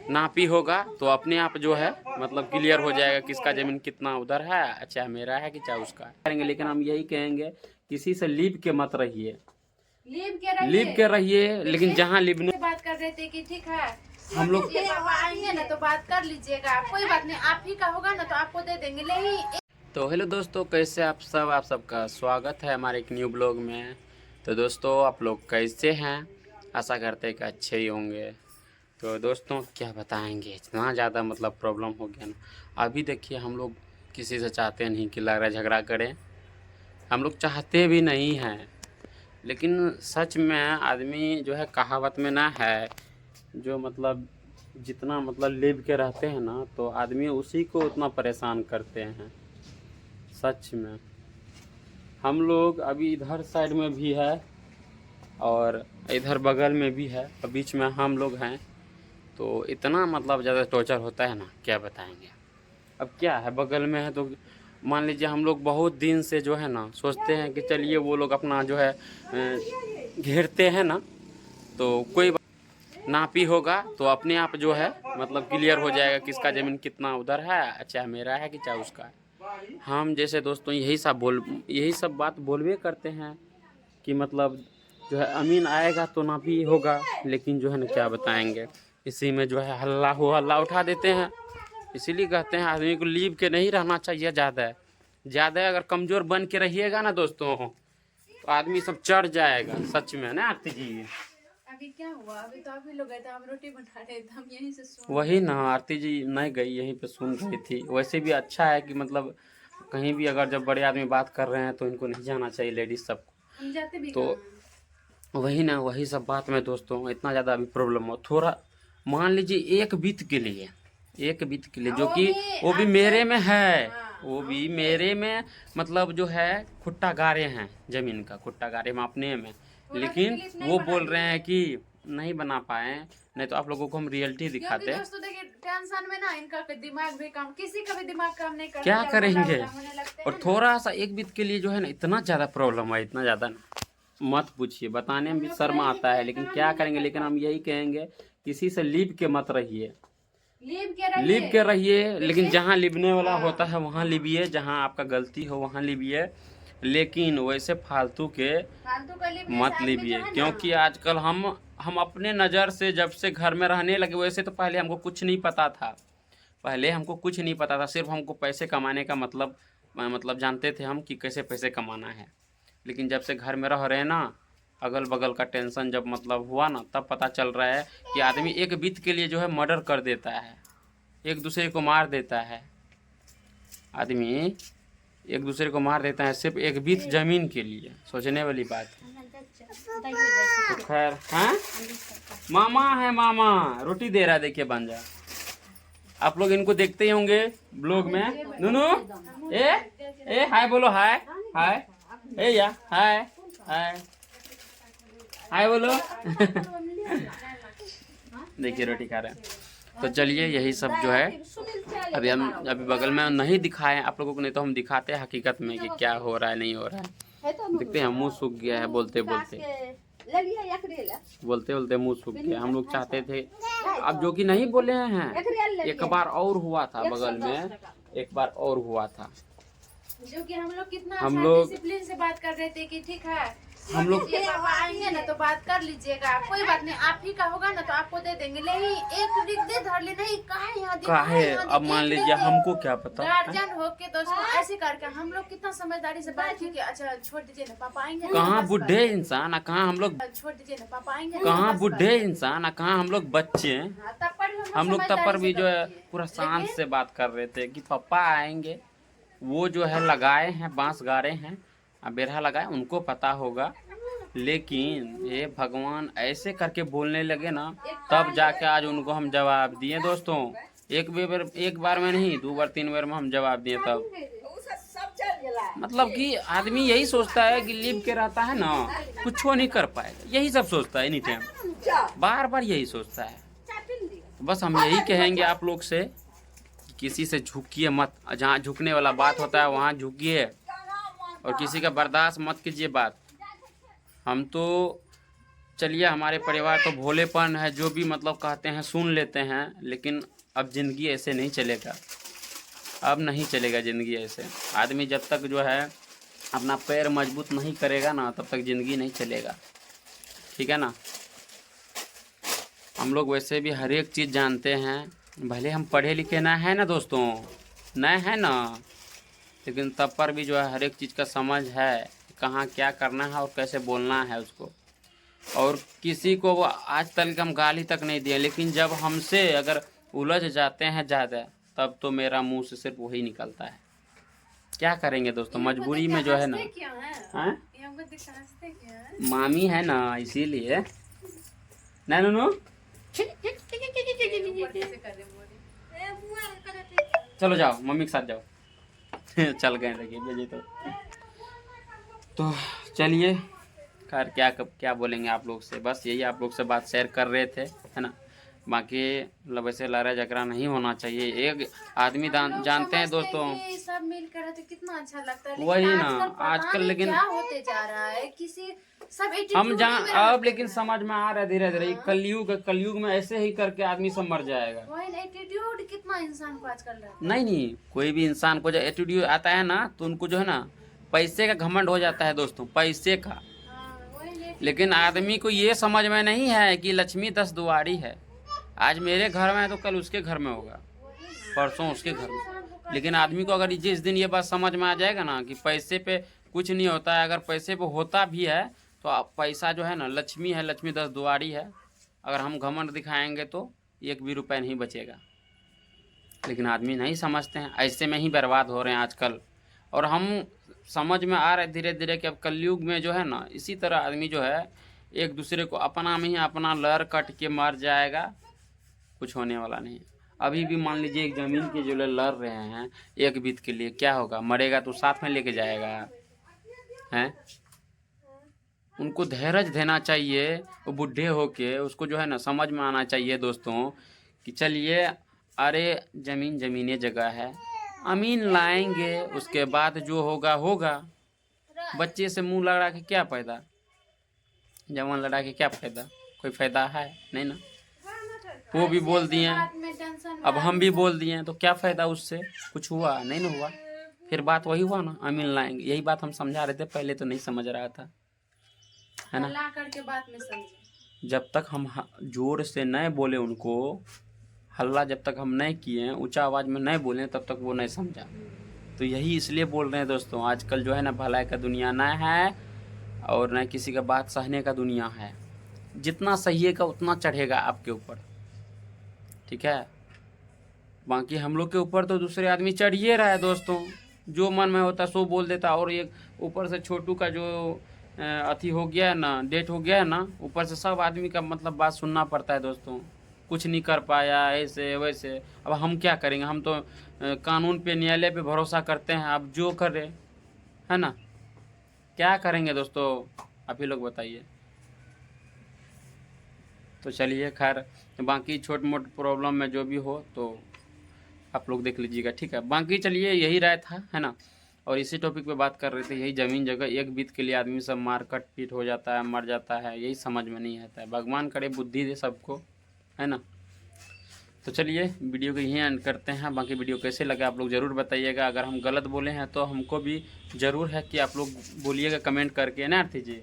नापी होगा तो अपने आप जो है मतलब क्लियर हो जाएगा किसका ज़मीन कितना उधर है, चाहे मेरा है कि चाहे उसका है करेंगे। लेकिन हम यही कहेंगे किसी से लीव के मत रहिए, लीव के रहिए लेकिन जहाँ लिबने बात कर रहे थे कि ठीक है हम लोग पापा आएंगे ना तो बात कर लीजिएगा, कोई बात नहीं, आप ही का होगा ना तो आपको दे देंगे। नहीं तो हेलो दोस्तों, कैसे आप सबका स्वागत है हमारे एक न्यू ब्लॉग में। तो दोस्तों आप लोग कैसे हैं, आशा करते हैं कि अच्छे ही होंगे। तो दोस्तों क्या बताएंगे, इतना ज़्यादा मतलब प्रॉब्लम हो गया ना। अभी देखिए हम लोग किसी से चाहते नहीं कि लड़ाई झगड़ा करें, हम लोग चाहते भी नहीं हैं। लेकिन सच में आदमी जो है कहावत में ना है, जो मतलब जितना मतलब लिव के रहते हैं ना तो आदमी उसी को उतना परेशान करते हैं। सच में हम लोग अभी इधर साइड में भी है और इधर बगल में भी है और बीच में हम लोग हैं। तो इतना मतलब ज़्यादा टॉर्चर होता है ना, क्या बताएंगे। अब क्या है, बगल में है तो मान लीजिए हम लोग बहुत दिन से जो है ना सोचते हैं कि चलिए वो लोग अपना जो है घेरते हैं ना, तो कोई नापी होगा तो अपने आप जो है मतलब क्लियर हो जाएगा किसका ज़मीन कितना उधर है, चाहे मेरा है कि चाहे उसका है। हम जैसे दोस्तों यही सब बात बोलवे करते हैं कि मतलब जो है अमीन आएगा तो नापी होगा। लेकिन जो है ना क्या बताएंगे, इसी में जो है हल्ला उठा देते हैं। इसीलिए कहते हैं आदमी को लीव के नहीं रहना चाहिए ज़्यादा अगर कमज़ोर बन के रहिएगा ना दोस्तों तो आदमी सब चढ़ जाएगा। सच में ना आरती जी। अभी क्या हुआ, अभी तो आप ही लोग गए थे, हम रोटी बना रहे थे, हम यहीं से सुन वही ना, आरती जी नहीं गई, यहीं पे सुन रही थी। वैसे भी अच्छा है कि मतलब कहीं भी अगर जब बड़े आदमी बात कर रहे हैं तो इनको नहीं जाना चाहिए, लेडीज सबको। हम जाते भी तो वही ना, वही सब बात में दोस्तों इतना ज़्यादा अभी प्रॉब्लम हो। थोड़ा मान लीजिए एक बीत के लिए जो कि वो भी मेरे में है, वो भी मेरे में मतलब जो है खुट्टा गारे हैं, ज़मीन का खुट्टा गारे में अपने में। लेकिन वो बोल रहे हैं कि नहीं बना पाए, नहीं तो आप लोगों को हम रियलिटी दिखाते। दोस्तों देखिए टेंशन में ना इनका दिमाग भी काम, किसी का भी दिमाग काम नहीं करता, क्या करेंगे। और थोड़ा सा एक बीत के लिए जो है ना इतना ज़्यादा प्रॉब्लम है, इतना ज़्यादा मत पूछिए, बताने में भी शर्म आता है। लेकिन क्या करेंगे, लेकिन हम यही कहेंगे किसी से लीव के मत रहिए, लीव के रहिए लेकिन जहाँ लिबने वाला होता है वहाँ लिबिए, जहाँ आपका गलती हो वहाँ लिबिए। लेकिन वैसे फालतू के मत लीजिए, क्योंकि आजकल हम अपने नज़र से जब से घर में रहने लगे, वैसे तो पहले हमको कुछ नहीं पता था, सिर्फ हमको पैसे कमाने का मतलब जानते थे हम कि कैसे पैसे कमाना है। लेकिन जब से घर में रह रहे हैं ना, अगल बगल का टेंशन जब मतलब हुआ ना, तब पता चल रहा है कि आदमी एक बीत के लिए जो है मर्डर कर देता है, एक दूसरे को मार देता है। आदमी एक दूसरे को मार देता है सिर्फ एक बीत जमीन के लिए, सोचने वाली बात है। तो खैर हाँ, मामा है, मामा रोटी दे रहा है, देखिए बन जा। आप लोग इनको देखते ही होंगे ब्लॉग में। नूनू ए हाय बोलो, हाय हाय, ए या हाय हाय हाय बोलो। देखिए रोटी खा रहे हैं। तो चलिए यही सब जो है अभी बगल में नहीं दिखाएं आप लोगों को, नहीं तो हम दिखाते हैं हकीकत में कि क्या हो रहा है नहीं हो रहा है। देखते हैं मुंह सूख गया है, बोलते बोलते मुंह सूख गया। हम लोग चाहते थे, अब जो कि नहीं बोले हैं, एक बार और हुआ था बगल में, एक बार और हुआ था जो कि हम लोग कितना डिसिप्लिन से बात कर रहे थे कि ठीक है हम लोग पापा आएंगे ना तो बात कर लीजिएगा, कोई बात नहीं, आप ही का होगा ना तो आपको दे देंगे। नहीं एक डिग्री धर ले, नहीं काहे अब मान लीजिए हमको क्या पता, गार्जियन होके दोस्तों ऐसे करके हम लोग कितना समझदारी से बात की कि अच्छा छोड़ दीजिए ना पापा आएंगे। कहाँ बुढ़े इंसान, कहाँ हम लोग, छोड़ दीजिए ना पापा आएंगे, कहाँ बुढ़े इंसान, कहाँ हम लोग बच्चे। हम लोग तब पर भी जो है पूरा शांत से बात कर रहे थे कि पापा आएंगे। वो जो है लगाए हैं बांस गाड़े हैं, बेरहा लगाए, उनको पता होगा। लेकिन ये भगवान ऐसे करके बोलने लगे ना, तब जाके आज उनको हम जवाब दिए दोस्तों। एक बार में नहीं, 2 बार 3 बार में हम जवाब दिए। तब मतलब कि आदमी यही सोचता है कि लिव के रहता है ना कुछ नहीं कर पाएगा, यही सब सोचता है एनी टाइम, बार बार यही सोचता है। बस हम यही कहेंगे आप लोग से, किसी से झुकिए मत, जहाँ झुकने वाला बात होता है वहाँ झुकिए, और किसी का बर्दाश्त मत कीजिए बात। हम तो चलिए, हमारे परिवार तो भोलेपन है, जो भी मतलब कहते हैं सुन लेते हैं, लेकिन अब ज़िंदगी ऐसे नहीं चलेगा। अब नहीं चलेगा ज़िंदगी ऐसे। आदमी जब तक जो है अपना पैर मजबूत नहीं करेगा ना, तब तक ज़िंदगी नहीं चलेगा, ठीक है ना। हम लोग वैसे भी हर एक चीज़ जानते हैं, भले हम पढ़े लिखे ना है ना दोस्तों, नहीं है ना, लेकिन तब पर भी जो है हर एक चीज़ का समझ है, कहाँ क्या करना है और कैसे बोलना है उसको। और किसी को वो आज तक हम गाली तक नहीं दिए, लेकिन जब हमसे अगर उलझ जाते हैं ज़्यादा, तब तो मेरा मुंह से सिर्फ वही निकलता है। क्या करेंगे दोस्तों, मजबूरी में जो है ना। हाँ? मामी है ना, इसीलिए ना नो। चलो जाओ, मम्मी के साथ जाओ। चल गए, देखिए भेजे तो चलिए, खैर क्या बोलेंगे आप लोग से, बस यही आप लोग से बात शेयर कर रहे थे, है ना। बाकी मतलब वैसे लड़ाई झगड़ा नहीं होना चाहिए। एक आदमी जानते हैं दोस्तों, सब मिलकर तो कितना अच्छा लगता है, वही ना आजकल, लेकिन क्या होते जा रहा है, किसी सब हम अब लेकिन समझ में आ रहा है धीरे धीरे। कलयुग में ऐसे ही करके आदमी सब मर जाएगा। एटीट्यूड कितना इंसान को आजकल रहता है। नहीं, कोई भी इंसान को जब एटीट्यूड आता है ना, तो उनको जो है ना पैसे का घमंड हो जाता है दोस्तों, पैसे का। लेकिन आदमी को ये समझ में नहीं है कि लक्ष्मी 10 दुआरी है। आज मेरे घर में है तो कल उसके घर में होगा, परसों उसके घर में। लेकिन आदमी को अगर जिस दिन ये बात समझ में आ जाएगा ना कि पैसे पे कुछ नहीं होता है, अगर पैसे पे होता भी है तो पैसा जो है ना लक्ष्मी है, लक्ष्मी 10 दुआरी है। अगर हम घमंड दिखाएंगे तो 1 भी रुपया नहीं बचेगा। लेकिन आदमी नहीं समझते हैं, ऐसे में ही बर्बाद हो रहे हैं आजकल। और हम समझ में आ रहे धीरे धीरे कि अब कलयुग में जो है ना, इसी तरह आदमी जो है एक दूसरे को अपना में ही अपना लड़ कट के मर जाएगा, कुछ होने वाला नहीं। अभी भी मान लीजिए एक ज़मीन के जो लड़ रहे हैं एक बीत के लिए, क्या होगा, मरेगा तो साथ में लेके जाएगा, हैं। उनको धैर्य देना चाहिए, वो बूढ़े होके उसको जो है ना समझ में आना चाहिए दोस्तों कि चलिए, अरे ज़मीन जगह है, अमीन लाएंगे, उसके बाद जो होगा होगा। बच्चे से मुंह लड़ा के क्या फ़ायदा, जवान लड़ा के क्या फ़ायदा, कोई फ़ायदा है नहीं ना। वो भी बोल दिए, अब हम भी बोल दिए, तो क्या फ़ायदा उससे, कुछ हुआ नहीं ना हुआ। फिर बात वही हुआ ना, अमीन लाएंगे। यही बात हम समझा रहे थे, पहले तो नहीं समझ रहा था, है ना। ला करके बात में समझे। जब तक हम जोर से नहीं बोले उनको, हल्ला जब तक हम नहीं किए, ऊंचा आवाज़ में नहीं बोले, तब तक वो नहीं समझा। तो यही इसलिए बोल रहे हैं दोस्तों, आजकल जो है ना भलाई का दुनिया ना है और न किसी का बात सहने का दुनिया है। जितना सहिएगा उतना चढ़ेगा आपके ऊपर, ठीक है। बाकी हम लोग के ऊपर तो दूसरे आदमी चढ़ ही रहा है दोस्तों, जो मन में होता सो बोल देता। और एक ऊपर से छोटू का जो अथी हो गया है ना, डेट हो गया है ना, ऊपर से सब आदमी का मतलब बात सुनना पड़ता है दोस्तों। कुछ नहीं कर पाया, ऐसे वैसे। अब हम क्या करेंगे, हम तो कानून पे, न्यायालय पे भरोसा करते हैं। अब जो करे, है ना, क्या करेंगे दोस्तों, आप ही लोग बताइए। तो चलिए, खैर बाकी छोट मोट प्रॉब्लम में जो भी हो तो आप लोग देख लीजिएगा, ठीक है। बाकी चलिए, यही राय था, है ना। और इसी टॉपिक पे बात कर रहे थे, यही ज़मीन जगह एक बीत के लिए आदमी सब मार कट पीट हो जाता है, मर जाता है, यही समझ में नहीं आता है। भगवान करे बुद्धि दे सबको, है ना। तो चलिए, वीडियो को यहीं एंड करते हैं। बाकी वीडियो कैसे लगा आप लोग ज़रूर बताइएगा। अगर हम गलत बोले हैं तो हमको भी ज़रूर है कि आप लोग बोलिएगा कमेंट करके, ना आरती जी,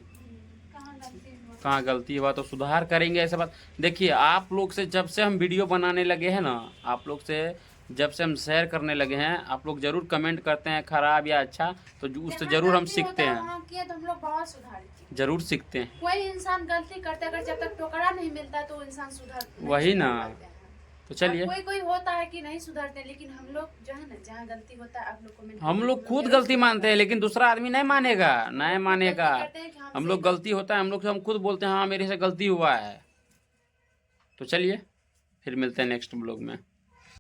कहाँ गलती हुआ तो सुधार करेंगे। ऐसा बात देखिए, आप लोग से जब से हम वीडियो बनाने लगे हैं ना, आप लोग से जब से हम शेयर करने लगे हैं, आप लोग ज़रूर कमेंट करते हैं ख़राब या अच्छा, तो उससे ज़रूर हम सीखते हैं, तो हम लोग बहुत सुधार ज़रूर सीखते हैं। कोई इंसान गलती करते अगर जब तक टोकरा नहीं मिलता तो इंसान सुधार वही ना। तो चलिए, कोई होता है कि नहीं सुधरते, लेकिन हम लोग जो है ना, जहाँ गलती होता है आप लोग को, हम लोग खुद गलती मानते हैं, लेकिन दूसरा आदमी नहीं मानेगा, नहीं मानेगा। हम लोग गलती होता है, हम खुद बोलते हैं हाँ मेरे से गलती हुआ है। तो चलिए, फिर मिलते हैं नेक्स्ट ब्लॉग में।